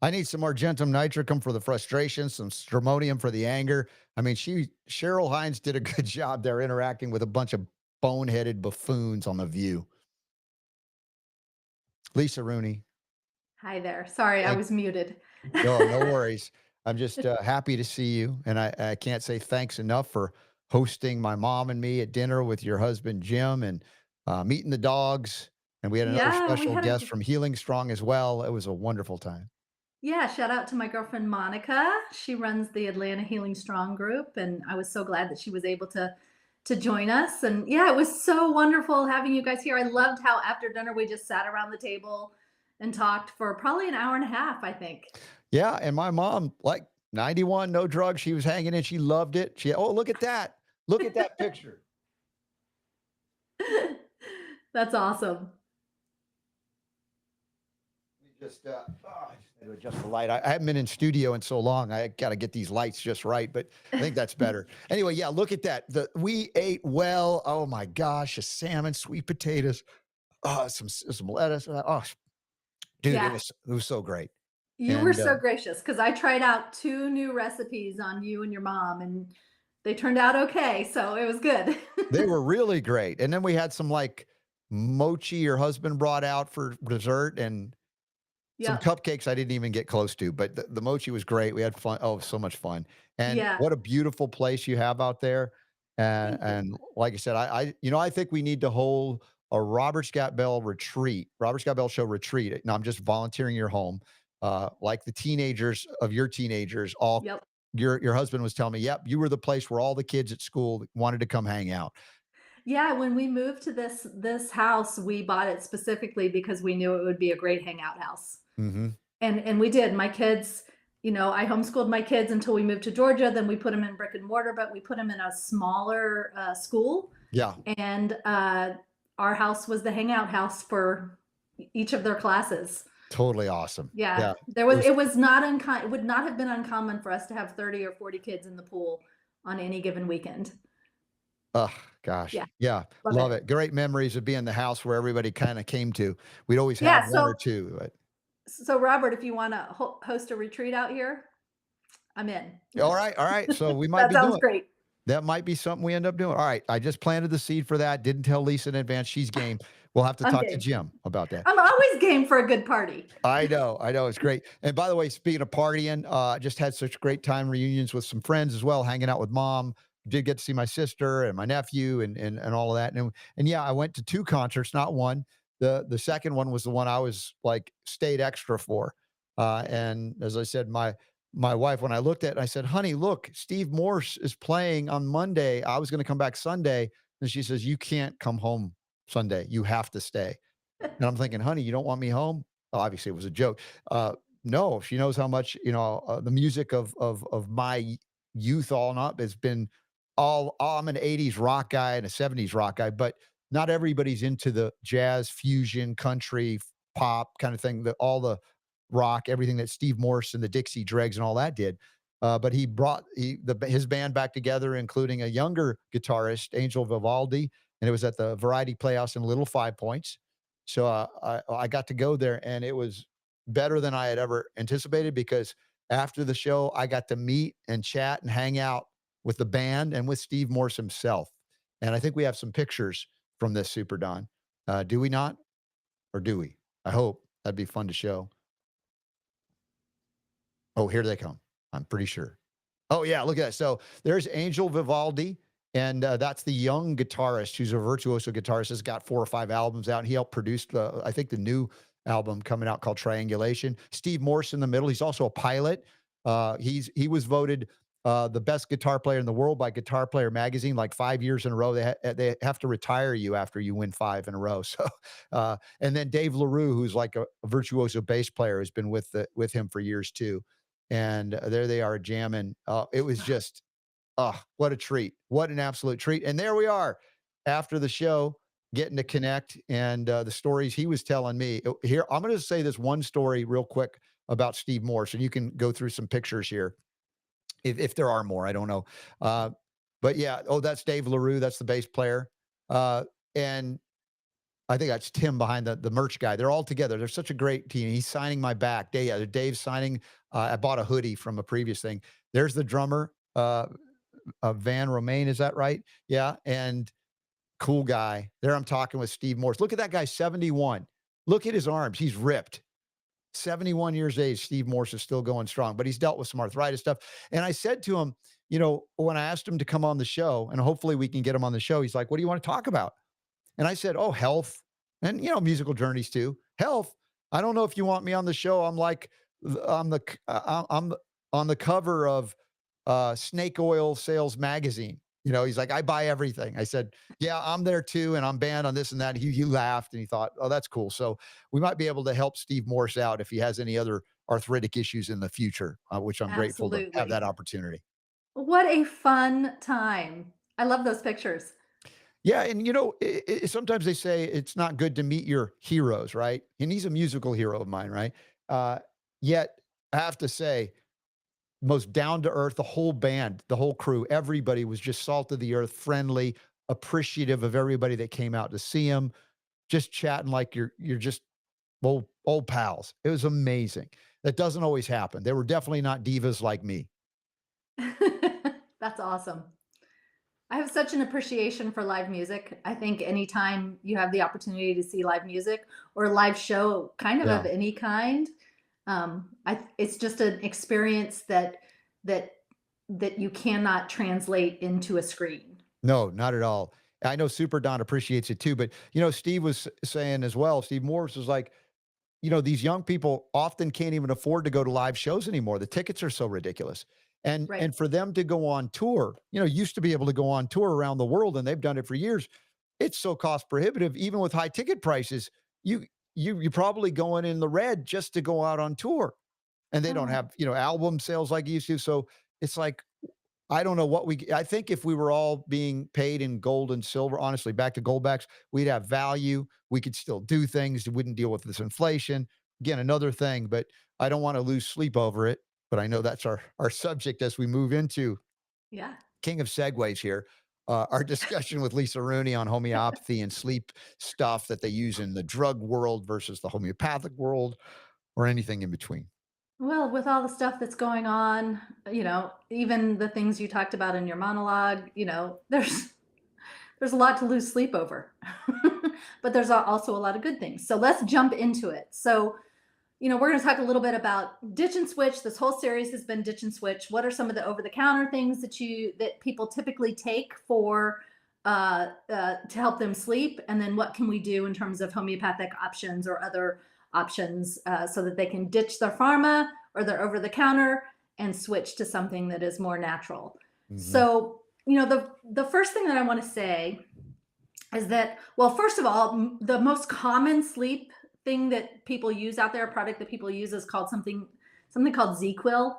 I need some argentum nitricum for the frustration, some stramonium for the anger. I mean, Cheryl Hines did a good job there interacting with a bunch of boneheaded buffoons on The View. Lisa Rooney, Hi there. Sorry, I thank was muted. no, no worries. I'm just happy to see you, and I can't say thanks enough for hosting my mom and me at dinner with your husband Jim, and meeting the dogs. And we had another Yeah, we special had a guest from Healing Strong as well. It was a wonderful time. yeah, shout out to my girlfriend Monica. She runs the Atlanta Healing Strong group, and I was so glad that she was able to join us. And yeah, it was so wonderful having you guys here. I loved how after dinner we just sat around the table and talked for probably an hour and a half, I think. Yeah, and my mom, like 91, no drugs. She was hanging in. She loved it. Oh, look at that. Look at that picture. That's awesome. Let me just, I just need to adjust the light. I haven't been in studio in so long. I got to get these lights just right, but I think that's better. Anyway, yeah, look at that. We ate well. Oh my gosh, a salmon, sweet potatoes, some lettuce. Oh, dude, Yeah, it was so great. you were And so gracious because I tried out two new recipes on you and your mom, and they turned out okay. So it was good. they were really great. And then we had some like mochi your husband brought out for dessert, and some Yep. cupcakes I didn't even get close to, but the mochi was great. We had fun. Oh, so much fun. And Yeah. what a beautiful place you have out there. Thank you. And like I said, I think we need to hold a Robert Scott Bell retreat, Robert Scott Bell show retreat. Now I'm just volunteering your home. Like the teenagers of your teenagers, all Yep. your husband was telling me, yep, you were the place where all the kids at school wanted to come hang out. Yeah, when we moved to this house, we bought it specifically because we knew it would be a great hangout house. Hmm. And we did. My kids, I homeschooled my kids until we moved to Georgia, then we put them in brick and mortar, but we put them in a smaller, school, Yeah, and, our house was the hangout house for each of their classes. totally awesome. Yeah, Yeah, it was. it was not uncommon. It would not have been uncommon for us to have 30 or 40 kids in the pool on any given weekend. Oh, gosh. Yeah, Yeah, love love it. it. Great memories of being the house where everybody kinda came to. We'd always have Yeah, 1 or so 2, but Robert, if you wanna host a retreat out here, I'm in. all right, so we might That be sounds doing great. that might be something we end up doing. All right, I just planted the seed for that, didn't tell Lisa in advance, she's game. We'll have to I'm talk to game. Jim about that. I'm always game for a good party. I know, it's great. And by the way, speaking of partying, just had such great time reunions with some friends as well, hanging out with mom. Did get to see my sister and my nephew and all of that. And yeah, I went to 2 concerts, not 1. The second one was the one I was like stayed extra for. And as I said, my wife, when I looked at it, I said, honey, look, Steve Morse is playing on Monday. I was going to come back Sunday. And she says, you can't come home Sunday. You have to stay. And I'm thinking, honey, you don't want me home? Obviously, it was a joke. No, she knows how much the music of my youth all up has been I'm an '80s rock guy and a '70s rock guy, but not everybody's into the jazz, fusion, country, pop kind of thing. All the rock, everything that Steve Morse and the Dixie Dregs and all that did. But he brought his band back together, including a younger guitarist, Angel Vivaldi, and it was at the Variety Playhouse in Little Five Points. So I got to go there, and it was better than I had ever anticipated because after the show, I got to meet and chat and hang out with the band and with Steve Morse himself. And I think we have some pictures from this Super Don. Do we not? Or do we? I hope that'd be fun to show. Oh, here they come. I'm pretty sure. Oh, yeah, look at that. So there's Angel Vivaldi, and that's the young guitarist who's a virtuoso guitarist, has got 4 or 5 albums out. He helped produce I think the new album coming out called Triangulation. Steve Morse in the middle. He's also a pilot. He was voted the best guitar player in the world by Guitar Player magazine like 5 years in a row. They have to retire you after you win 5 in a row. So, and then Dave LaRue, who's like a virtuoso bass player, has been with him for years too. And there they are jamming. It was just, oh, what a treat. What an absolute treat. And there we are after the show, getting to connect and the stories he was telling me. Here, I'm going to say this one story real quick about Steve Morse, and you can go through some pictures here if there are more. I don't know. Uh, but yeah, oh, that's Dave LaRue. That's the bass player. And I think that's Tim behind the merch guy. They're all together. They're such a great team. He's signing my back. Dave's signing. I bought a hoodie from a previous thing. There's the drummer, Van Romain. Is that right? Yeah. And cool guy. There I'm talking with Steve Morse. Look at that guy, 71. Look at his arms. He's ripped. 71 years of age. Steve Morse is still going strong, but he's dealt with some arthritis stuff. And I said to him, when I asked him to come on the show, and hopefully we can get him on the show, he's like, "What do you want to talk about?" And I said, "Oh, health and, musical journeys too. Health. I don't know if you want me on the show. I'm like, I'm on the cover of Snake Oil Sales Magazine." He's like, "I buy everything." I said, "Yeah, I'm there too. And I'm banned on this and that." He laughed and he thought, "Oh, that's cool." So we might be able to help Steve Morse out if he has any other arthritic issues in the future, which I'm grateful to have that Absolutely. opportunity. What a fun time. I love those pictures. Yeah, and sometimes they say it's not good to meet your heroes, right? And he's a musical hero of mine, right? Uh, Yet I have to say, most down to earth, the whole band, the whole crew, everybody was just salt of the earth, friendly, appreciative of everybody that came out to see him, just chatting like you're just old pals. It was amazing. That doesn't always happen. They were definitely not divas like me. That's awesome. I have such an appreciation for live music. I think anytime you have the opportunity to see live music or a live show, kind of Yeah. any kind, it's just an experience that that you cannot translate into a screen. No, not at all. I know Super Don appreciates it too, but Steve was saying as well, Steve Morris was like, these young people often can't even afford to go to live shows anymore. The tickets are so ridiculous. And Right. for them to go on tour, used to be able to go on tour around the world and they've done it for years. It's so cost prohibitive, even with high ticket prices. You you're probably going in the red just to go out on tour. And they don't Oh, have, album sales like you used to. So it's like I don't know what I think if we were all being paid in gold and silver, honestly, back to goldbacks, we'd have value. We could still do things. We wouldn't deal with this inflation. Again, another thing, but I don't want to lose sleep over it. But I know that's our subject as we move into yeah. king of segues here. Our discussion with Lisa Rooney on homeopathy and sleep stuff that they use in the drug world versus the homeopathic world or anything in between. Well, with all the stuff that's going on, even the things you talked about in your monologue, there's a lot to lose sleep over. But there's also a lot of good things. So let's jump into it. So, we're going to talk a little bit about ditch and switch. This whole series has been ditch and switch. What are some of the over the counter things that people typically take for to help them sleep, and then what can we do in terms of homeopathic options or other options so that they can ditch their pharma or their over the counter and switch to something that is more natural. Mhm. So, the first thing that I want to say is that, well, first of all, the most common sleep thing that people use out there, a product that people use, is called something called ZzzQuil.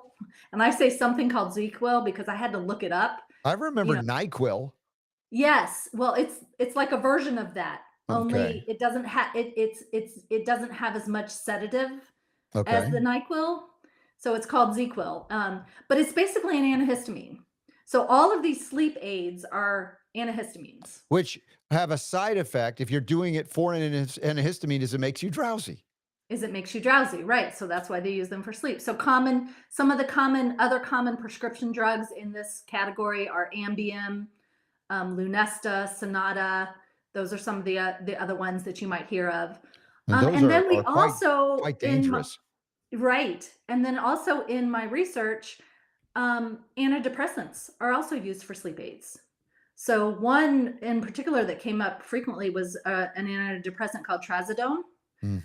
And I say something called ZzzQuil because I had to look it up. I You remember know, NyQuil. yes, well, it's like a version of that. Okay. Only it doesn't have it doesn't have as much sedative as Okay. the NyQuil, so it's called ZzzQuil. But it's basically an antihistamine. So all of these sleep aids are antihistamines. Which have a side effect if you're doing it for an antihistamine is it makes you drowsy. Is it makes you drowsy, right? So that's why they use them for sleep. So some of the other common prescription drugs in this category are Ambien, Lunesta, Sonata. Those are some of the other ones that you might hear of. And those And then we are quite also quite dangerous. right, and then also in my research, antidepressants are also used for sleep aids. So one in particular that came up frequently was an antidepressant called trazodone. Mm.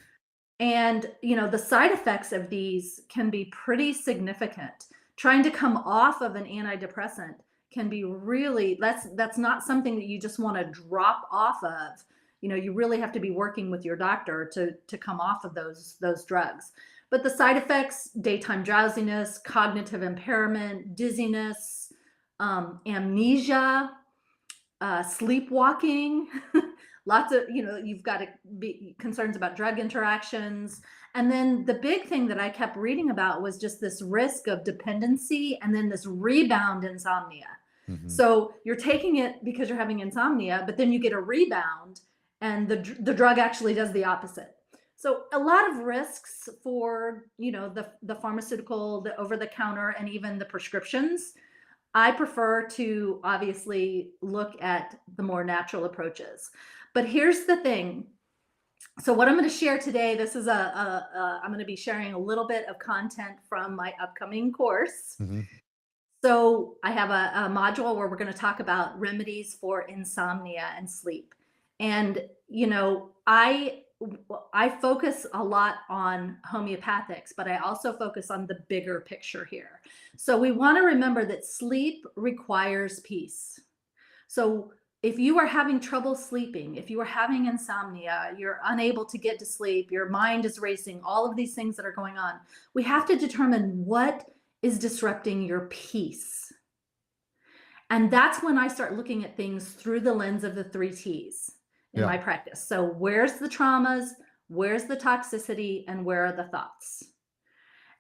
And, the side effects of these can be pretty significant. Trying to come off of an antidepressant can be really that's not something that you just want to drop off of. You really have to be working with your doctor to come off of those drugs. But the side effects, daytime drowsiness, cognitive impairment, dizziness, amnesia, sleepwalking, lots of, you've got to be concerns about drug interactions. And then the big thing that I kept reading about was just this risk of dependency and then this rebound insomnia. Mhm. So you're taking it because you're having insomnia, but then you get a rebound and the drug actually does the opposite. So a lot of risks for, the pharmaceutical, the over the counter, and even the prescriptions. I prefer to obviously look at the more natural approaches. But here's the thing. So what I'm going to share today, this is I'm going to be sharing a little bit of content from my upcoming course. Mhm. So I have a module where we're going to talk about remedies for insomnia and sleep. And, I focus a lot on homeopathics, but I also focus on the bigger picture here. So we want to remember that sleep requires peace. So if you are having trouble sleeping, if you are having insomnia, you're unable to get to sleep, your mind is racing, all of these things that are going on, we have to determine what is disrupting your peace. And that's when I start looking at things through the lens of the three T's in Yeah. my practice. So where's the traumas, where's the toxicity, and where are the thoughts?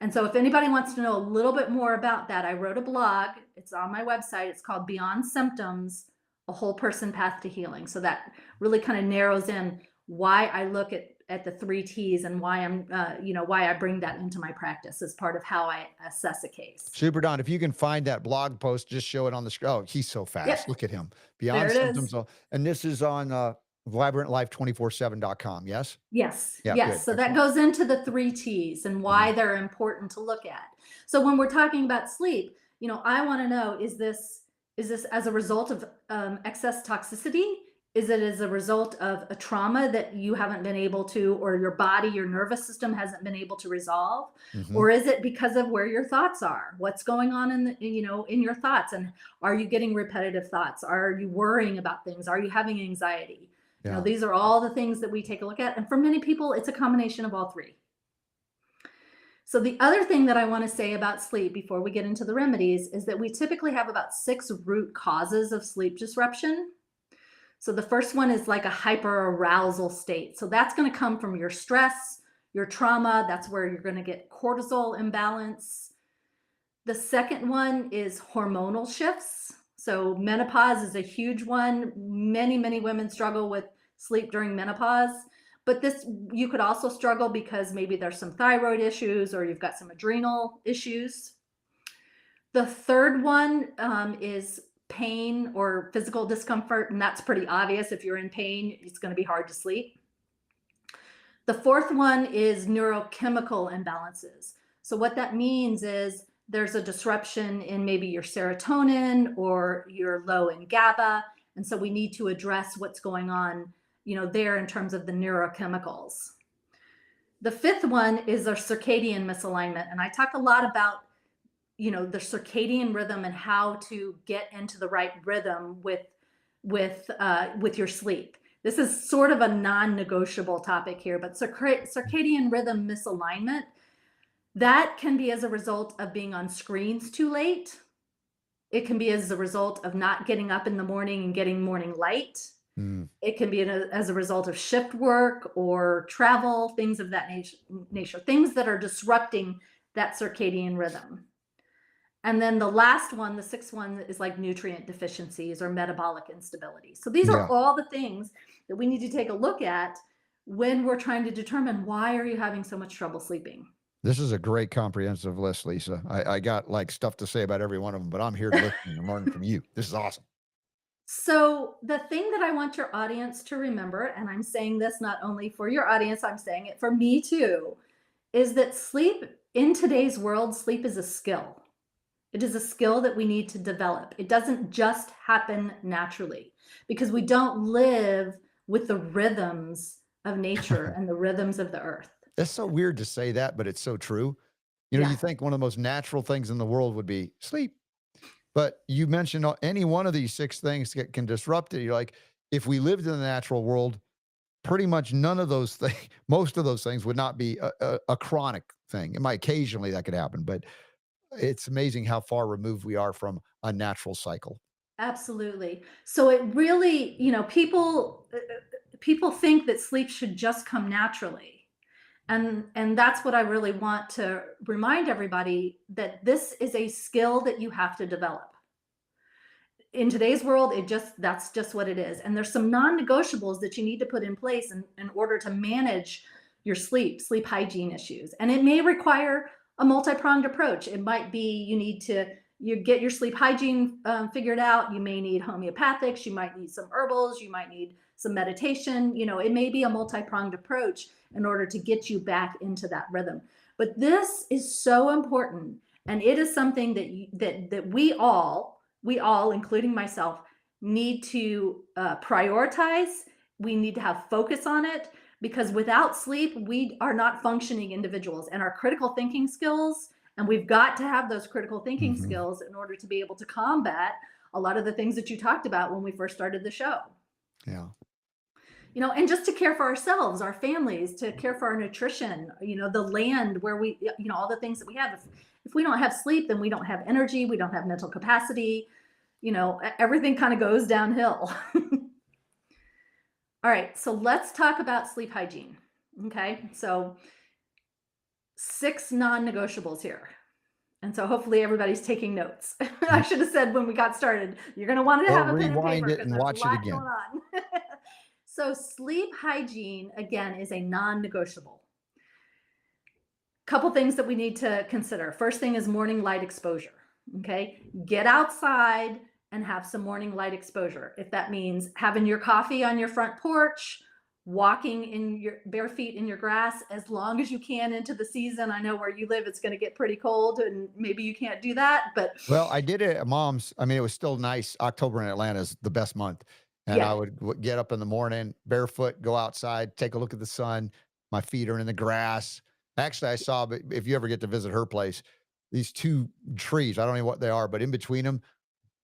And so if anybody wants to know a little bit more about that, I wrote a blog. It's on my website. It's called Beyond Symptoms, A Whole Person Path to Healing. So that really kind of narrows in why I look at the three T's and why why I bring that into my practice as part of how I assess a case. Super Don, if you can find that blog post, just show it on the screen. Oh, he's so fast. Yep, Look at him. there Beyond it is. Symptoms. And this is on vibrantlife247.com. Yes? Yes, Yeah, good. yes. So that Excellent. goes into the three T's and Mhm. why they're important to look at. So when we're talking about sleep, I want to know, is this as a result of excess toxicity? Is it as a result of a trauma that you haven't been able to, or your body, your nervous system hasn't been able to resolve? Mhm. Or is it because of where your thoughts are? What's going on in your thoughts? And are you getting repetitive thoughts? Are you worrying about things? Are you having anxiety? Yeah. These are all the things that we take a look at. And for many people, it's a combination of all three. So the other thing that I want to say about sleep before we get into the remedies is that we typically have about 6 root causes of sleep disruption. So the first one is like a hyperarousal state. So that's going to come from your stress, your trauma. That's where you're going to get cortisol imbalance. The second one is hormonal shifts. So menopause is a huge one. Many, many women struggle with sleep during menopause. But this, you could also struggle because maybe there's some thyroid issues or you've got some adrenal issues. The third one is pain or physical discomfort, and that's pretty obvious. If you're in pain, it's going to be hard to sleep. The fourth one is neurochemical imbalances. So what that means is there's a disruption in maybe your serotonin or you're low in GABA. And so we need to address what's going on, there in terms of the neurochemicals. The fifth one is our circadian misalignment. And I talk a lot about, the circadian rhythm and how to get into the right rhythm with your sleep. This is sort of a non-negotiable topic here, but circadian rhythm misalignment, that can be as a result of being on screens too late. It can be as a result of not getting up in the morning and getting morning light. Mm. It can be as a result of shift work or travel, things of that nature, things that are disrupting that circadian rhythm. And then the last one, the sixth one, is like nutrient deficiencies or metabolic instability. So these are Yeah. all the things that we need to take a look at when we're trying to determine, why are you having so much trouble sleeping? This is a great comprehensive list, Lisa. I got like stuff to say about every one of them, but I'm here to listen and learn from you. This is awesome. So the thing that I want your audience to remember, and I'm saying this not only for your audience, I'm saying it for me too, is that sleep in today's world, sleep is a skill. It is a skill that we need to develop. It doesn't just happen naturally because we don't live with the rhythms of nature and the rhythms of the earth. It's so weird to say that, but it's so true. You Yeah, think one of the most natural things in the world would be sleep. But you mentioned any one of these 6 things can disrupt it. You're like, if we lived in the natural world, pretty much none of those things, most of those things would not be a chronic thing. It might occasionally that could happen, but it's amazing how far removed we are from a natural cycle. absolutely. So it really, people think that sleep should just come naturally. And that's what I really want to remind everybody, that this is a skill that you have to develop. in today's world, that's just what it is. And there's some non-negotiables that you need to put in place in order to manage your sleep hygiene issues. And it may require a multi-pronged approach. It might be you get your sleep hygiene figured out. You may need homeopathics, you might need some herbals, you might need some meditation. It may be a multi-pronged approach in order to get you back into that rhythm. But this is so important, and it is something that we all, including myself, need to prioritize. We need to have focus on it, because without sleep, we are not functioning individuals, and our critical thinking skills, and we've got to have those critical thinking Hmm. skills in order to be able to combat a lot of the things that you talked about when we first started the show. Yeah. And just to care for ourselves, our families, to care for our nutrition, the land where all the things that we have. If we don't have sleep, then we don't have energy, we don't have mental capacity, everything kind of goes downhill. All right, so let's talk about sleep hygiene. Okay, so 6 non-negotiables here. And so hopefully everybody's taking notes. I should have said when we got started, you're going to want to Or have a pen and rewind paper it because and there's a watch it lot going again. on. So sleep hygiene, again, is a non-negotiable. Couple things that we need to consider. First thing is morning light exposure. Okay, get outside and have some morning light exposure. If that means having your coffee on your front porch, walking in your bare feet in your grass, as long as you can into the season. I know where you live, it's going to get pretty cold and maybe you can't do that, but Well, I did it at mom's. I mean, it was still nice. October in Atlanta is the best month. And yeah, I would get up in the morning, barefoot, go outside, take a look at the sun. My feet are in the grass. Actually, I saw, but if you ever get to visit her place, these two trees, I don't know what they are, but in between them,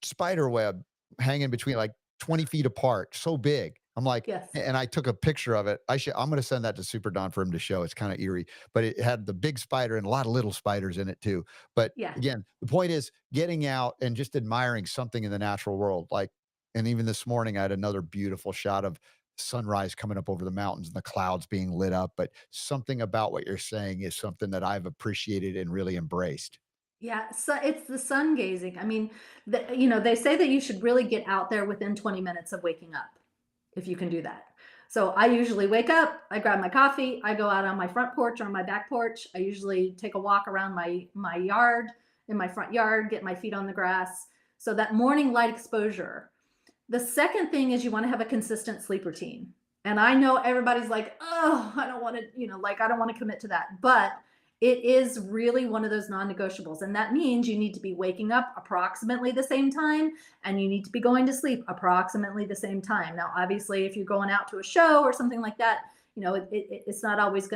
spider web hanging between like 20 feet apart, so big. I'm like, yes, and I took a picture of it. I'm going to send that to Super Don for him to show. It's kind of eerie, but it had the big spider and a lot of little spiders in it too. But yeah. again, the point is getting out and just admiring something in the natural world. Like, and even this morning, I had another beautiful shot of sunrise coming up over the mountains and the clouds being lit up. But something about what you're saying is something that I've appreciated and really embraced. Yeah, so it's the sun gazing. I mean, they say that you should really get out there within 20 minutes of waking up, if you can do that. So I usually wake up, I grab my coffee, I go out on my front porch or on my back porch. I usually take a walk around my yard, in my front yard, get my feet on the grass. So that morning light exposure. The second thing is you want to have a consistent sleep routine. And I know everybody's like, oh, I don't want to, I don't want to commit to that. But it is really one of those non-negotiables. And that means you need to be waking up approximately the same time and you need to be going to sleep approximately the same time. Now, obviously, if you're going out to a show or something like that, it's not always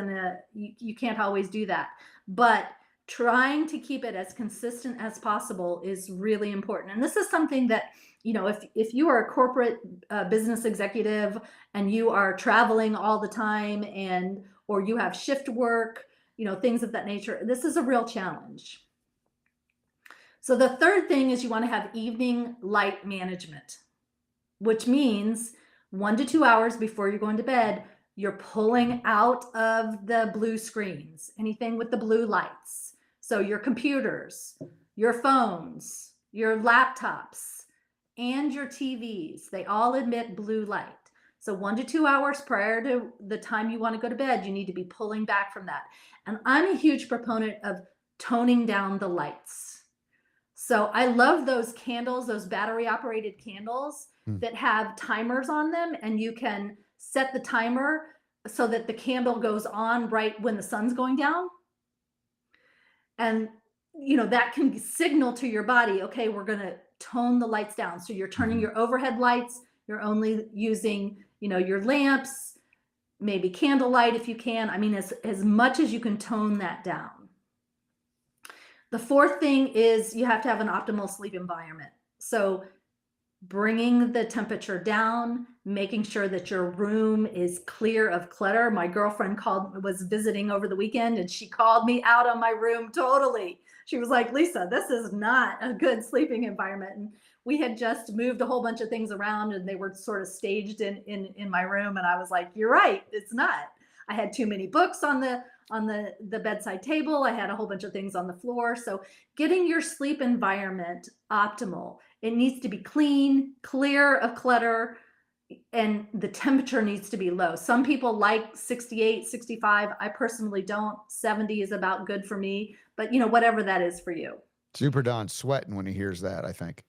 you can't always do that. But trying to keep it as consistent as possible is really important. And this is something that, if you are a corporate business executive and you are traveling all the time or you have shift work, things of that nature, this is a real challenge. So the third thing is you want to have evening light management, which means 1 to 2 hours before you're going to bed, you're pulling out of the blue screens, anything with the blue lights. So your computers, your phones, your laptops, and your TVs, they all emit blue light. So 1 to 2 hours prior to the time you want to go to bed, you need to be pulling back from that. And I'm a huge proponent of toning down the lights. So I love those candles, those battery operated candles Hmm. that have timers on them, and you can set the timer so that the candle goes on right when the sun's going down. And that can signal to your body, okay, we're going to tone the lights down. So you're turning Mhm. your overhead lights, you're only using, your lamps, maybe candlelight if you can. I mean, as much as you can tone that down. The fourth thing is you have to have an optimal sleep environment. So bringing the temperature down, making sure that your room is clear of clutter. My girlfriend was visiting over the weekend and she called me out on my room totally. She was like, Lisa, this is not a good sleeping environment. And we had just moved a whole bunch of things around and they were sort of staged in my room. And I was like, you're right, it's not. I had too many books on the bedside table. I had a whole bunch of things on the floor. So getting your sleep environment optimal. It needs to be clean, clear of clutter, and the temperature needs to be low. Some people like 68, 65. I personally don't. 70 is about good for me, but whatever that is for you. Super Don's sweating when he hears that, I think.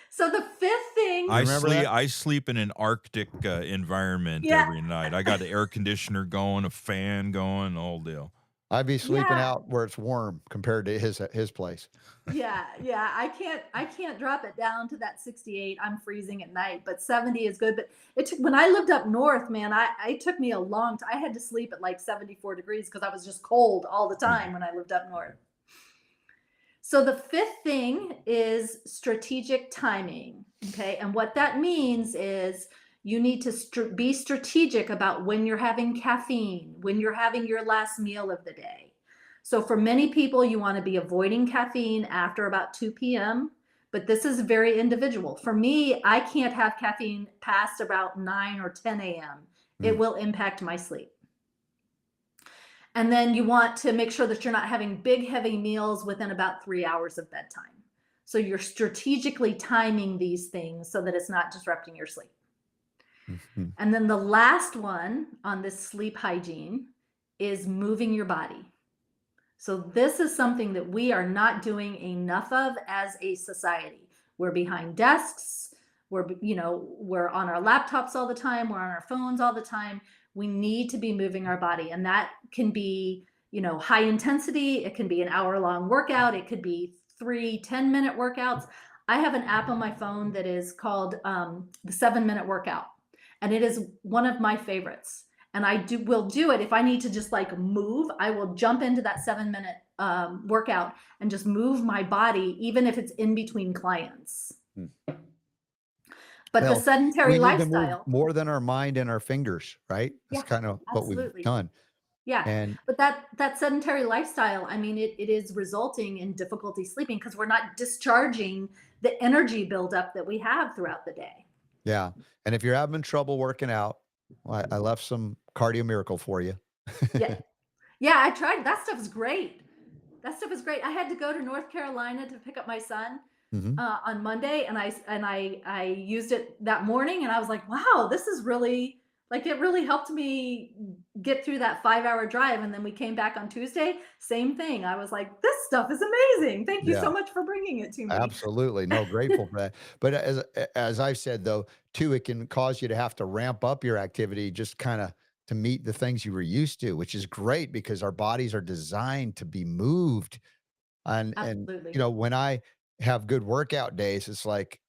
So the fifth thing, I sleep in an Arctic environment yeah, every night. I got the air conditioner going, a fan going, the whole deal. I'd be sleeping yeah, out where it's warm compared to his place. yeah. I can't drop it down to that 68. I'm freezing at night, but 70 is good. But when I lived up north, man, it took me a long time. I had to sleep at like 74 degrees because I was just cold all the time when I lived up north. So the fifth thing is strategic timing. Okay. And what that means is you need to be strategic about when you're having caffeine, when you're having your last meal of the day. So for many people, you want to be avoiding caffeine after about 2 p.m., but this is very individual. For me, I can't have caffeine past about 9 or 10 a.m. It will impact my sleep. And then you want to make sure that you're not having big, heavy meals within about 3 hours of bedtime. So you're strategically timing these things so that it's not disrupting your sleep. And then the last one on this sleep hygiene is moving your body. So this is something that we are not doing enough of as a society. We're behind desks. We're on our laptops all the time. We're on our phones all the time. We need to be moving our body. And that can be, high intensity. It can be an hour-long workout. It could be 3 10-minute workouts. I have an app on my phone that is called the 7-minute workout. And it is one of my favorites. And I will do it if I need to just like move. I will jump into that 7-minute workout and just move my body, even if it's in between clients. But the sedentary we need to lifestyle, move more than our mind and our fingers, right? That's yeah, kind of what we've absolutely. done. Yeah. And But that sedentary lifestyle, I mean, it is resulting in difficulty sleeping because we're not discharging the energy buildup that we have throughout the day. yeah, and if you're having trouble working out, well, I left some Cardio Miracle for you. Yeah. Yeah, I tried. That stuff is great. That stuff is great. I had to go to North Carolina to pick up my son on Monday, and I used it that morning, and I was like, wow, this is really it really helped me get through that 5-hour drive. And then we came back on Tuesday, same thing. I was like, this stuff is amazing. Thank you Yeah. so much for bringing it to me. Absolutely. No, grateful for that. But as I've said though, too, it can cause you to have to ramp up your activity just kind of to meet the things you were used to, which is great because our bodies are designed to be moved. And Absolutely. when I have good workout days, it's like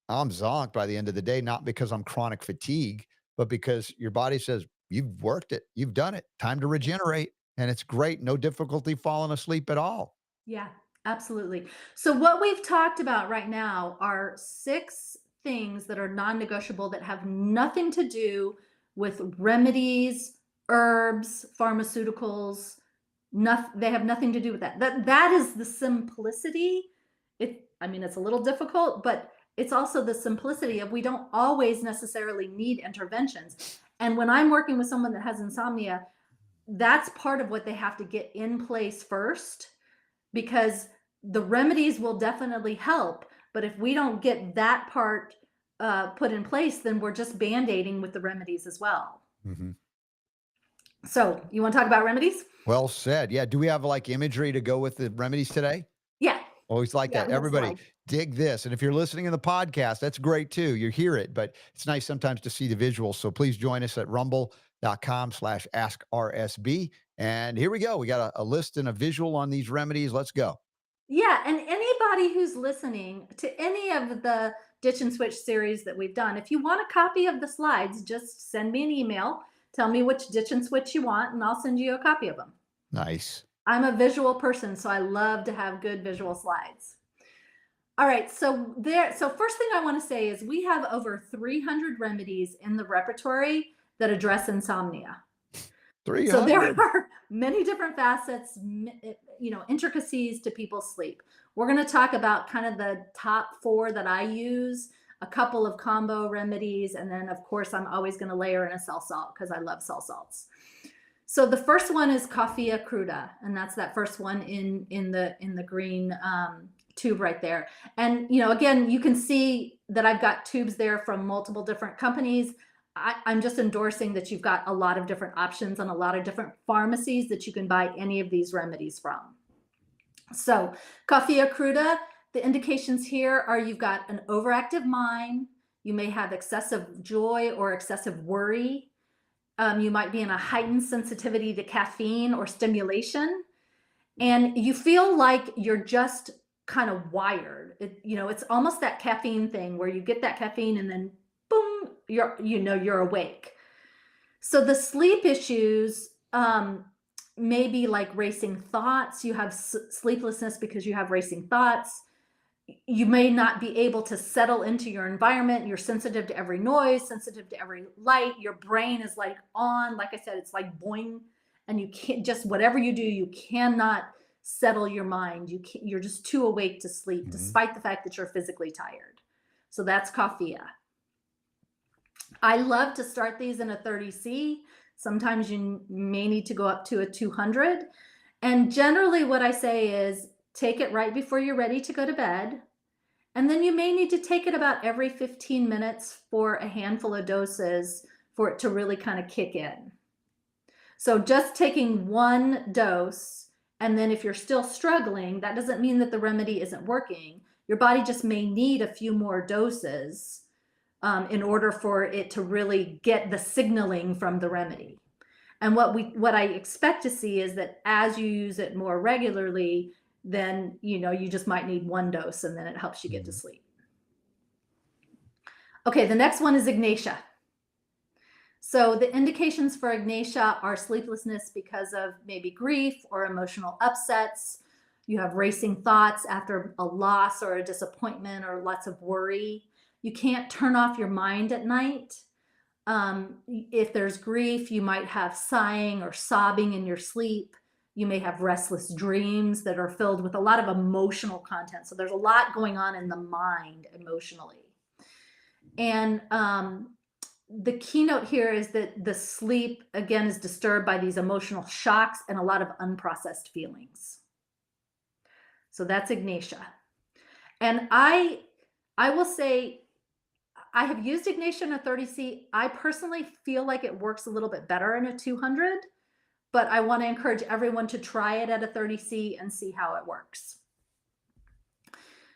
I'm zonked by the end of the day, not because I'm chronic fatigue, but because your body says, you've worked it, you've done it, time to regenerate. And it's great. No difficulty falling asleep at all. Yeah, absolutely. So what we've talked about right now are 6 things that are non-negotiable that have nothing to do with remedies, herbs, pharmaceuticals. They have nothing to do with that. That is the simplicity. I mean, it's a little difficult, but it's also the simplicity of we don't always necessarily need interventions. And when I'm working with someone that has insomnia, that's part of what they have to get in place first, because the remedies will definitely help. But if we don't get that part put in place, then we're just band-aiding with the remedies as well. Mhm. So you want to talk about remedies? Well said. Yeah. Do we have like imagery to go with the remedies today? Yeah. Always like Yeah, that. we have Everybody slides. dig this. And if you're listening in the podcast, that's great too. You hear it, but it's nice sometimes to see the visuals. So please join us at rumble.com/askrsb. And here we go. We got a list and a visual on these remedies. Let's go. Yeah, and anybody who's listening to any of the Ditch and Switch series that we've done, if you want a copy of the slides, just send me an email. Tell me which Ditch and Switch you want, and I'll send you a copy of them. Nice. I'm a visual person, so I love to have good visual slides. All right, so first thing I want to say is we have over 300 remedies in the repertory that address insomnia. 300. So there are many different facets, intricacies to people's sleep. We're going to talk about kind of the top 4 that I use. a couple of combo remedies, and then of course I'm always going to layer in a cell salt because I love cell salts. So the first one is Coffea Cruda, and that's that first one in the green tube right there. And again, you can see that I've got tubes there from multiple different companies. I'm just endorsing that you've got a lot of different options and a lot of different pharmacies that you can buy any of these remedies from. So Coffea Cruda, the indications here are you've got an overactive mind, you may have excessive joy or excessive worry, you might be in a heightened sensitivity to caffeine or stimulation, and you feel like you're just kind of wired. It's almost that caffeine thing where you get that caffeine and then boom, you're awake. So the sleep issues may be like racing thoughts. You have sleeplessness because you have racing thoughts. You may not be able to settle into your environment. You're sensitive to every noise, sensitive to every light. Your brain is like on, like I said, it's like boing, and you can't, just whatever you do, you cannot settle your mind. You're just too awake to sleep, despite the fact that you're physically tired. So that's Coffea. I love to start these in a 30C. Sometimes you may need to go up to a 200. And generally what I say is take it right before you're ready to go to bed. And then you may need to take it about every 15 minutes for a handful of doses for it to really kind of kick in. So just taking one dose, and then if you're still struggling, that doesn't mean that the remedy isn't working. Your body just may need a few more doses in order for it to really get the signaling from the remedy. And what I expect to see is that as you use it more regularly, then you just might need one dose, and then it helps you get to sleep. Okay, the next one is Ignatia. So the indications for Ignatia are sleeplessness because of maybe grief or emotional upsets. You have racing thoughts after a loss or a disappointment or lots of worry. You can't turn off your mind at night. If there's grief, you might have sighing or sobbing in your sleep. You may have restless dreams that are filled with a lot of emotional content. So there's a lot going on in the mind emotionally. And the keynote here is that the sleep, again, is disturbed by these emotional shocks and a lot of unprocessed feelings. So that's Ignatia. And I will say, I have used Ignatia in a 30C. I personally feel like it works a little bit better in a 200, but I want to encourage everyone to try it at a 30C and see how it works.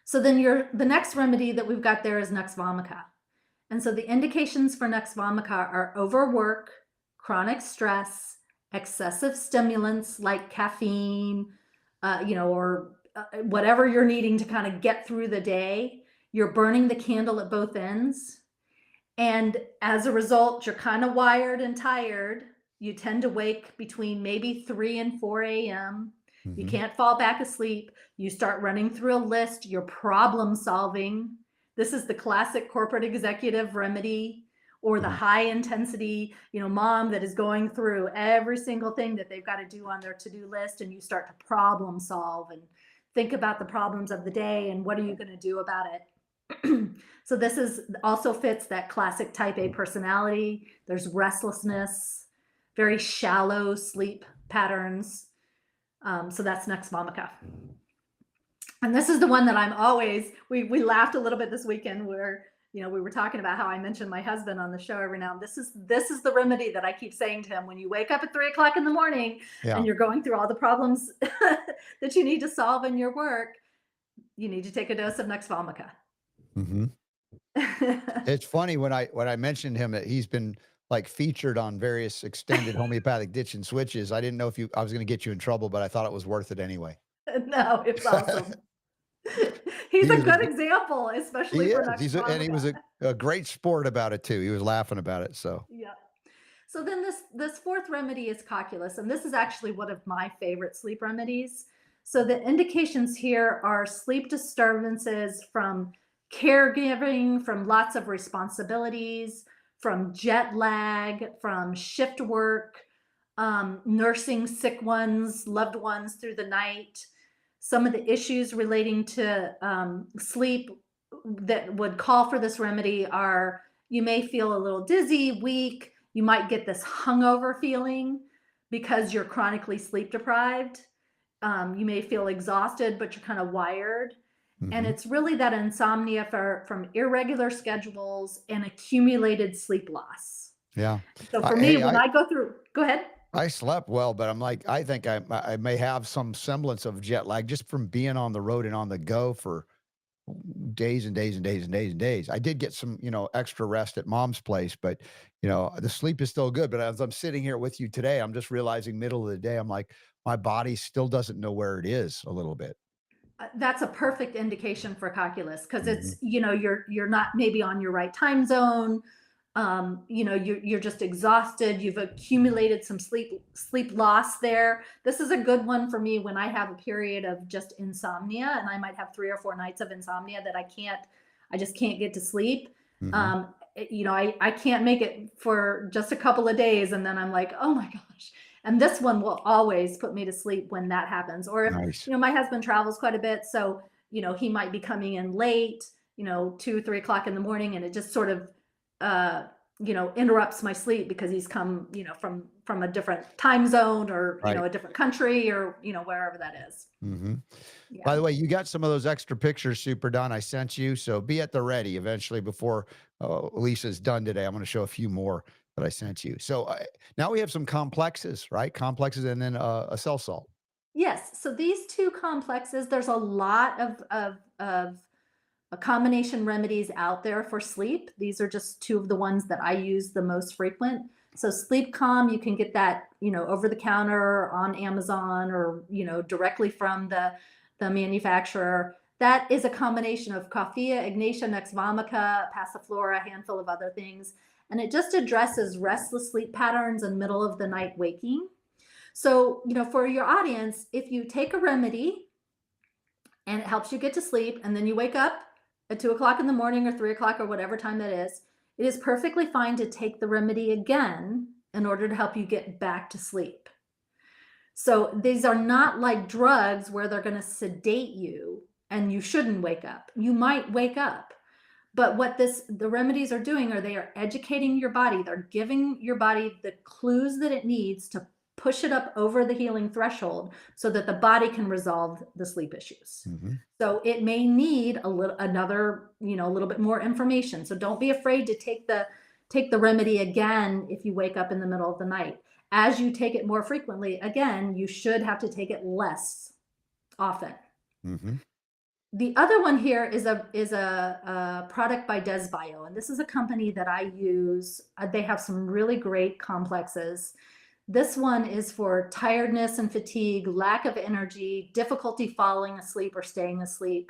So then the next remedy that we've got there is Nux Vomica. And so the indications for Nux Vomica are overwork, chronic stress, excessive stimulants like caffeine, or whatever you're needing to kind of get through the day. You're burning the candle at both ends. And as a result, you're kind of wired and tired. You tend to wake between maybe 3 and 4 a.m. You can't fall back asleep. You start running through a list. You're problem solving. This is the classic corporate executive remedy, or the high intensity, mom that is going through every single thing that they've got to do on their to-do list. And you start to problem solve and think about the problems of the day and what are you going to do about it. So this also fits that classic type A personality. There's restlessness, very shallow sleep patterns. So that's Nux Vomica. And this is the one that I'm always, we laughed a little bit this weekend where, we were talking about how I mentioned my husband on the show every now and then. This is the remedy that I keep saying to him when you wake up at 3 o'clock in the morning and you're going through all the problems that you need to solve in your work. You need to take a dose of Nux Vomica. It's funny when I mentioned him that he's been like featured on various extended homeopathic ditch and switches. I didn't know if I was going to get you in trouble, but I thought it was worth it anyway. No, it's awesome. He's a good example, especially for Nux Vomica. And he was a great sport about it too. He was laughing about it. So yeah. So then this fourth remedy is Cocculus, and this is actually one of my favorite sleep remedies. So the indications here are sleep disturbances from caregiving, from lots of responsibilities, from jet lag, from shift work, nursing sick ones, loved ones through the night. Some of the issues relating to sleep that would call for this remedy are you may feel a little dizzy, weak. You might get this hungover feeling because you're chronically sleep deprived. You may feel exhausted, but you're kind of wired. And Hmm. it's really that insomnia from irregular schedules and accumulated sleep loss. Yeah. So for me, Hey, when I go through, go ahead. I slept well, but I'm like, I think I may have some semblance of jet lag just from being on the road and on the go for days and days and days and days and days. I did get some, extra rest at mom's place, but the sleep is still good. But as I'm sitting here with you today, I'm just realizing middle of the day, I'm like, my body still doesn't know where it is a little bit. That's a perfect indication for Cocculus because Hmm. it's you're not maybe on your right time zone. You're just exhausted. You've accumulated some sleep loss there. This is a good one for me when I have a period of just insomnia, and I might have 3 or 4 nights of insomnia that I just can't get to sleep. Hmm. I can't make it for just a couple of days, and then I'm like, oh my gosh. And this one will always put me to sleep when that happens. Or if Nice. my husband travels quite a bit, so he might be coming in late, 2, 3 o'clock in the morning, and it just sort of uh, interrupts my sleep because he's come, from a different time zone or, Right. a different country or, wherever that is. Hmm. By Yeah. the way, you got some of those extra pictures, Super Don, I sent you. So be at the ready eventually before Lisa's done today. I'm going to show a few more that I sent you. So now we have some complexes, right? Complexes and then a cell salt. Yes. So these two complexes, there's a lot of combination remedies out there for sleep. These are just two of the ones that I use the most frequent. So Sleep Calm, you can get that, over the counter on Amazon or, directly from the manufacturer. That is a combination of Coffea, Ignatia, Nux Vomica, Passiflora, a handful of other things. And it just addresses restless sleep patterns and middle of the night waking. So, for your audience, if you take a remedy and it helps you get to sleep, and then you wake up at 2 o'clock in the morning or 3 o'clock or whatever time that is, it is perfectly fine to take the remedy again in order to help you get back to sleep. So these are not like drugs where they're going to sedate you and you shouldn't wake up. You might wake up, but what the remedies are doing are they are educating your body. They're giving your body the clues that it needs to push it up over the healing threshold so that the body can resolve the sleep issues. Hmm. So it may need a little bit more information. So don't be afraid to take the remedy again if you wake up in the middle of the night. As you take it more frequently, again, you should have to take it less often. Hmm. The other one here is a product by DesBio, and this is a company that I use. They have some really great complexes. This one is for tiredness and fatigue, lack of energy, difficulty falling asleep or staying asleep.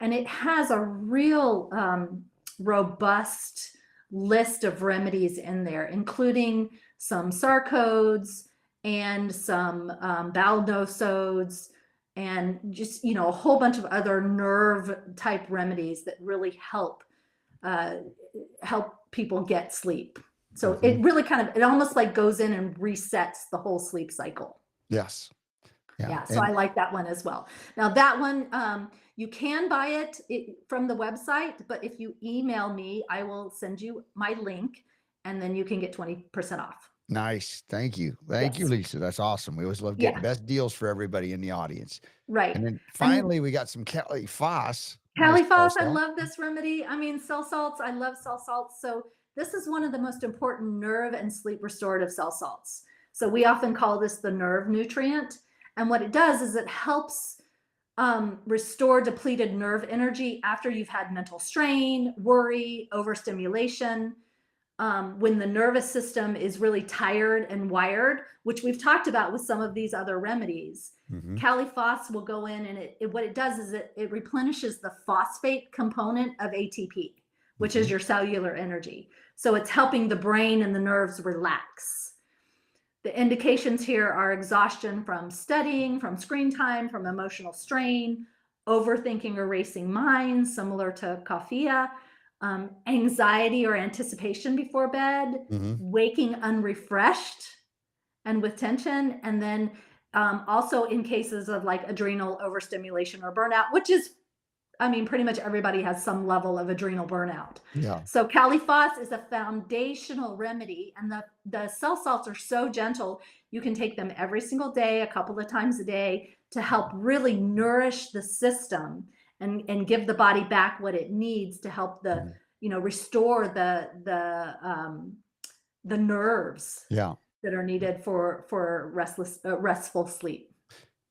And it has a real robust list of remedies in there, including some sarcodes and some balnosodes and just, a whole bunch of other nerve type remedies that really uh, help people get sleep. So Hmm. it really it almost like goes in and resets the whole sleep cycle. Yes. Yeah. Yeah, so I And like that one as well. Now that one, you can buy it from the website, but if you email me, I will send you my link and then you can get 20% off. nice. Thank you. Thank you, Yes. Lisa. That's awesome. We always love getting Yeah, best deals for everybody in the audience. right. And then And finally, we got some Kelly Foss. Nice Caliphos, I salsa. love this remedy. I mean, cell salts, I love cell salts. So this is one of the most important nerve and sleep restorative cell salts. So we often call this the nerve nutrient. And what it does is it helps restore depleted nerve energy after you've had mental strain, worry, overstimulation. When the nervous system is really tired and wired, which we've talked about with some of these other remedies. Hmm. Caliphos will go in and what it does is it replenishes the phosphate component of ATP, which Hmm. is your cellular energy. So it's helping the brain and the nerves relax. The indications here are exhaustion from studying, from screen time, from emotional strain, overthinking or racing minds, similar to Coffea, anxiety or anticipation before bed, Hmm. waking unrefreshed and with tension, and then also in cases of like adrenal overstimulation or burnout, which is I mean, pretty much everybody has some level of adrenal burnout. Yeah. So Caliphos is a foundational remedy, and the cell salts are so gentle. You can take them every single day, a couple of times a day, to help really nourish the system and give the body back what it needs to help the Mhm. restore the nerves Yeah. that are needed for restful sleep.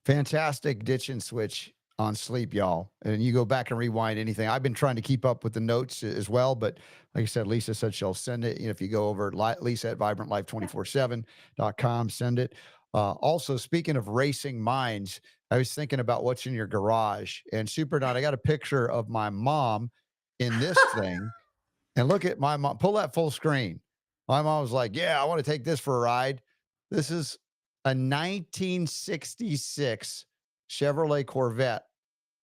Fantastic ditch and switch on sleep, y'all. And you go back and rewind anything. I've been trying to keep up with the notes as well, but like I said, Lisa said she'll send it. If you go over Lisa at vibrantlife247.com, send it. Also, speaking of racing minds, I was thinking about what's in your garage. And Super Not, I got a picture of my mom in this thing. And look at my mom. Pull that full screen. My mom was like, "Yeah, I want to take this for a ride." This is a 1966 Chevrolet Corvette,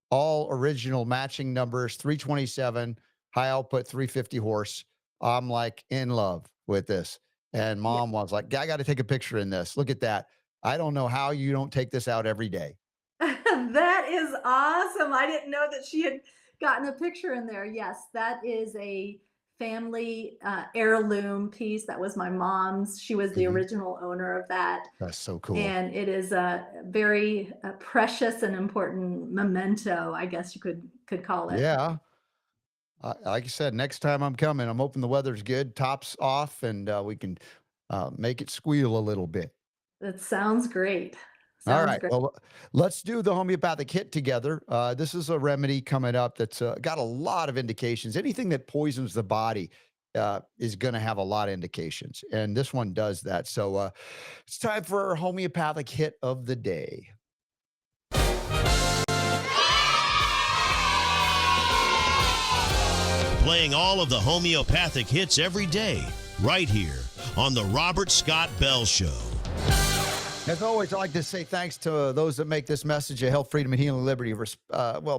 all original matching numbers, 327, high output, 350 horse. I'm like in love with this. And Yeah. mom was like, I got to take a picture in this. Look at that. I don't know how you don't take this out every day. That is awesome. I didn't know that she had gotten a picture in there. Yes, that is a family heirloom piece. That was my mom's. She was the Mhm. original owner of that. That's so cool. And it is a very precious and important memento, I guess you could call it. Yeah. Like I said, next time I'm coming, I'm hoping the weather's good, tops off, and we can make it squeal a little bit. That sounds great. All Sounds right. great. Well, let's do the homeopathic hit together. This is a remedy coming up that's got a lot of indications. Anything that poisons the body is going to have a lot of indications. And this one does that. So it's time for our homeopathic hit of the day. Playing all of the homeopathic hits every day, right here on The Robert Scott Bell Show. As always, I like to say thanks to those that make this message of health, freedom, and healing liberty,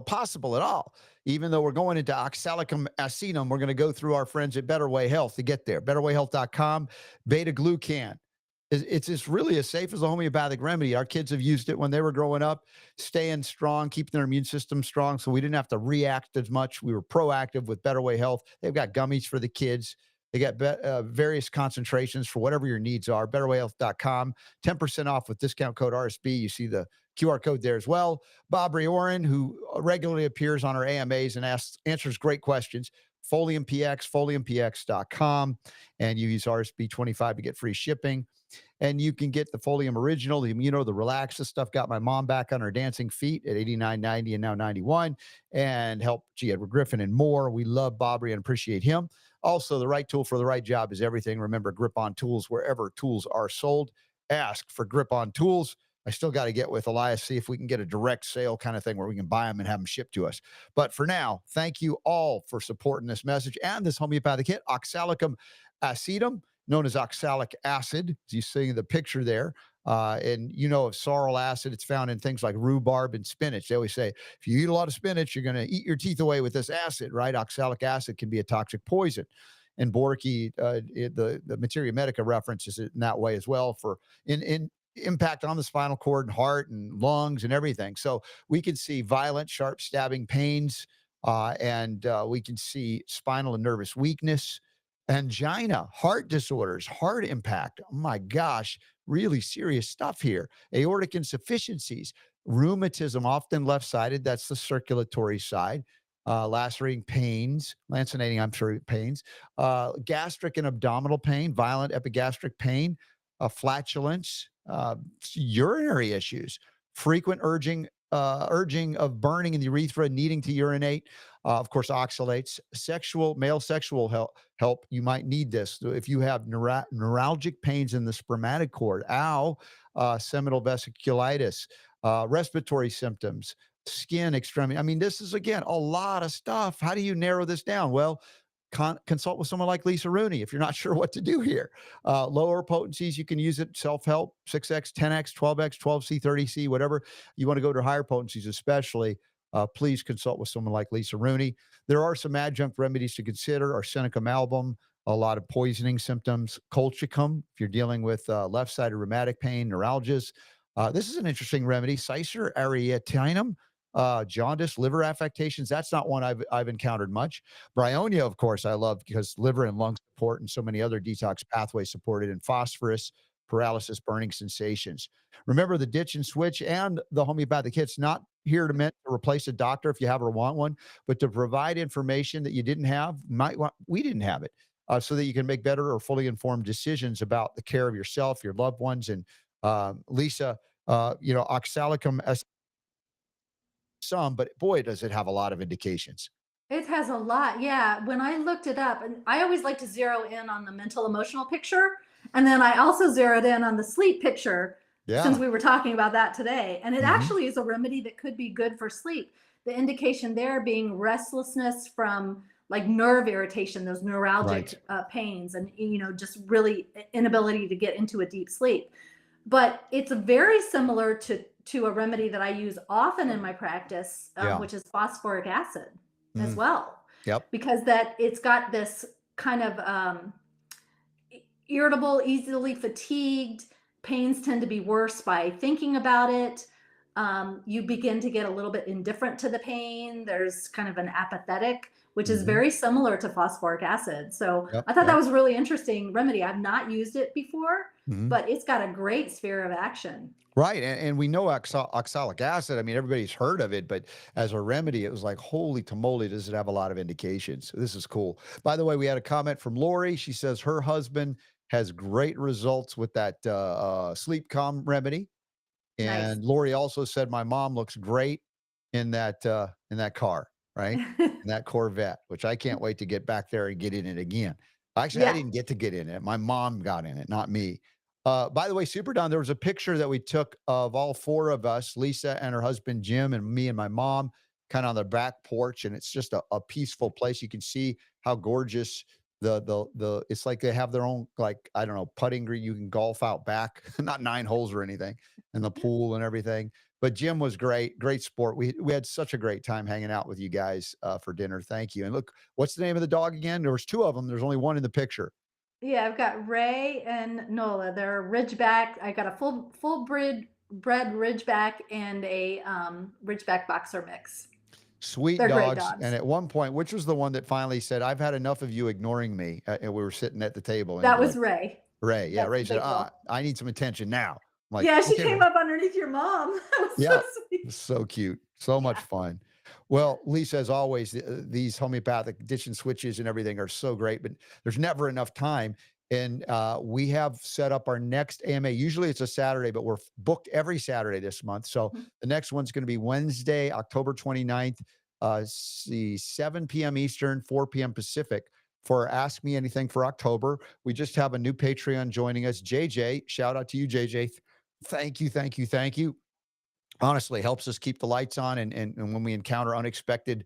possible at all. Even though we're going into oxalicum acidum, we're going to go through our friends at Better Way Health to get there. BetterWayHealth.com, beta glucan. It's really as safe as a homeopathic remedy. Our kids have used it when they were growing up, staying strong, keeping their immune system strong. So we didn't have to react as much. We were proactive with Better Way Health. They've got gummies for the kids. They got various concentrations for whatever your needs are. BetterWayHealth.com, 10% off with discount code RSB. You see the QR code there as well. Bob Riorin, who regularly appears on our AMAs and answers great questions. Folium PX, foliumpx.com, and you use RSB25 to get free shipping. And you can get the Folium Original, the Immuno, the Relax. This stuff got my mom back on her dancing feet at 89.90 and now 91, and help G. Edward Griffin and more. We love Bobry and appreciate him. Also, the right tool for the right job is everything. Remember, Grip On Tools, wherever tools are sold. Ask for Grip On Tools. I still got to get with Elias, see if we can get a direct sale kind of thing where we can buy them and have them shipped to us. But for now, thank you all for supporting this message and this homeopathic hit, Oxalicum acidum, known as oxalic acid, as you see in the picture there. And of sorrel acid, it's found in things like rhubarb and spinach. They always say, if you eat a lot of spinach, you're going to eat your teeth away with this acid, right? Oxalic acid can be a toxic poison. And Borky, the Materia Medica references it in that way as well for in impact on the spinal cord and heart and lungs and everything. So we can see violent, sharp stabbing pains, and we can see spinal and nervous weakness, angina, heart disorders, heart impact. Oh my gosh, really serious stuff here. Aortic insufficiencies, rheumatism, often left sided. That's the circulatory side. Lacerating pains, lancinating, I'm sure, pains, gastric and abdominal pain, violent epigastric pain, flatulence, urinary issues, frequent urging of burning in the urethra, needing to urinate, of course, oxalates, male sexual help. You might need this if you have neuralgic pains in the spermatic cord, seminal vesiculitis, respiratory symptoms, skin extremity. I mean, this is again a lot of stuff. How do you narrow this down? Well, consult with someone like Lisa Rooney if you're not sure what to do here. Lower potencies, you can use it self-help, 6x, 10x, 12x, 12c, 30c, whatever. You want to go to higher potencies, especially. Please consult with someone like Lisa Rooney. There are some adjunct remedies to consider. Arsenicum album, a lot of poisoning symptoms. Colchicum, if you're dealing with left-sided rheumatic pain, neuralgias. This is an interesting remedy. Cicer arietinum, Jaundice, liver affectations. That's not one I've encountered much. Bryonia, of course, I love because liver and lung support and so many other detox pathways supported, and phosphorus, paralysis, burning sensations. Remember the ditch and switch and the homeopathic hits, not here to meant to replace a doctor if you have or want one, but to provide information that you didn't have, might want, we didn't have it, so that you can make better or fully informed decisions about the care of yourself, your loved ones. And Lisa, oxalicum some, but boy, does it have a lot of indications. It has a lot. Yeah. When I looked it up, and I always like to zero in on the mental emotional picture. And then I also zeroed in on the sleep picture since Yeah. we were talking about that today. And it Hmm. actually is a remedy that could be good for sleep. The indication there being restlessness from like nerve irritation, those Right. neuralgic pains, and, just really inability to get into a deep sleep. But it's very similar to a remedy that I use often in my practice, Yeah. which is phosphoric acid as Mm. well, Yep. because that it's got this kind of irritable, easily fatigued. Pains tend to be worse by thinking about it. You begin to get a little bit indifferent to the pain. There's kind of an apathetic, which is Hmm. very similar to phosphoric acid. So Yep. I thought that Yep. was a really interesting remedy. I've not used it before, Hmm. but it's got a great sphere of action. Right. And we know oxalic acid. I mean, everybody's heard of it, but as a remedy, it was like, holy tamale, does it have a lot of indications? This is cool. By the way, we had a comment from Lori. She says her husband has great results with that sleep calm remedy. Nice. And Lori also said, my mom looks great in that car, right? In that Corvette, which I can't wait to get back there and get in it again. Actually, I Yeah. didn't get to get in it. My mom got in it, not me. By the way, Super Don, there was a picture that we took of all four of us, Lisa and her husband Jim, and me and my mom, kind of on the back porch, and it's just a peaceful place. You can see how gorgeous the it's like they have their own, like, I don't know, putting green. You can golf out back, not 9 holes or anything, and the pool and everything. But Jim was great, great sport. We had such a great time hanging out with you guys for dinner. Thank you. And look, what's the name of the dog again? There was two of them. There's only one in the picture. Yeah, I've got Ray and Nola. They're Ridgeback. I got a full bred Ridgeback and a Ridgeback boxer mix. Sweet They're great dogs. And dogs. at one point, which was the one that finally said, "I've had enough of you ignoring me," and we were sitting at the table, and That you're was like, Ray. Ray, yeah, That's Ray the said, big girl. I need some attention now. I'm like, Yeah, she okay, came Ray. up underneath your mom. That was Yeah, so sweet. so cute, so much Yeah. fun. Well, Lisa, as always, these homeopathic ditch and switches and everything are so great, but there's never enough time. And we have set up our next AMA. Usually it's a Saturday, but we're booked every Saturday this month. So the next one's going to be Wednesday, October 29th, 7 p.m. Eastern, 4 p.m. Pacific, for Ask Me Anything for October. We just have a new Patreon joining us, JJ. Shout out to you, JJ. Thank you, thank you, thank you. Honestly, helps us keep the lights on, and when we encounter unexpected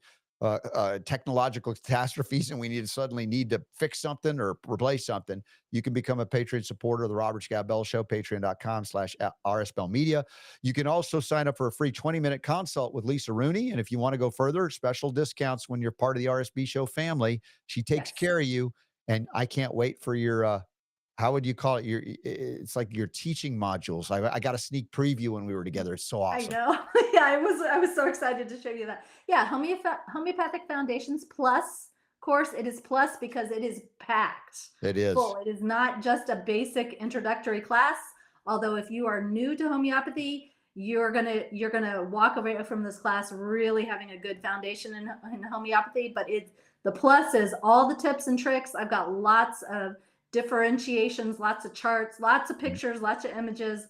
technological catastrophes and we suddenly need to fix something or replace something, you can become a Patreon supporter of the Robert Scott Bell Show, patreon.com/RSBell Media. You can also sign up for a free 20-minute consult with Lisa Rooney. And if you want to go further, special discounts when you're part of the RSB Show family. She takes Yes. care of you. And I can't wait for your how would you call it? It's like your teaching modules. I got a sneak preview when we were together. It's so I awesome. know. Yeah, I was so excited to show you that. Yeah, homeopathic foundations plus course. It is plus because it is packed It is. full. It is not just a basic introductory class. Although if you are new to homeopathy, you're gonna walk away from this class really having a good foundation in homeopathy. But the plus is all the tips and tricks. I've got lots of differentiations, lots of charts, lots of pictures, lots of images.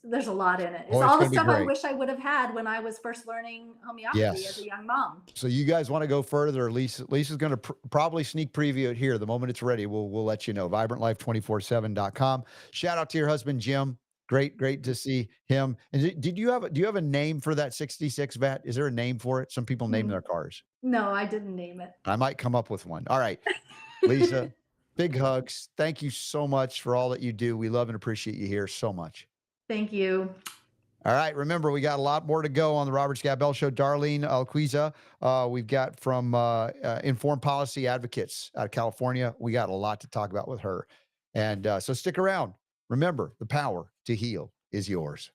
There's a lot in it. It's Oh, it's all the going to be stuff I great. wish I would have had when I was first learning homeopathy as Yes. a young mom. So you guys want to go further? Lisa's going to probably sneak preview it here. The moment it's ready, we'll let you know. Vibrantlife247.com. Shout out to your husband, Jim. Great to see him. And do you have a name for that 66 vat? Is there a name for it? Some people name Mm, their cars. No, I didn't name it. I might come up with one. All right. Lisa, big hugs. Thank you so much for all that you do. We love and appreciate you here so much. Thank you. All right. Remember, we got a lot more to go on the Robert Scott Bell Show. Darlene Alquiza, we've got from Informed Policy Advocates out of California. We got a lot to talk about with her. And so stick around. Remember, the power to heal is yours.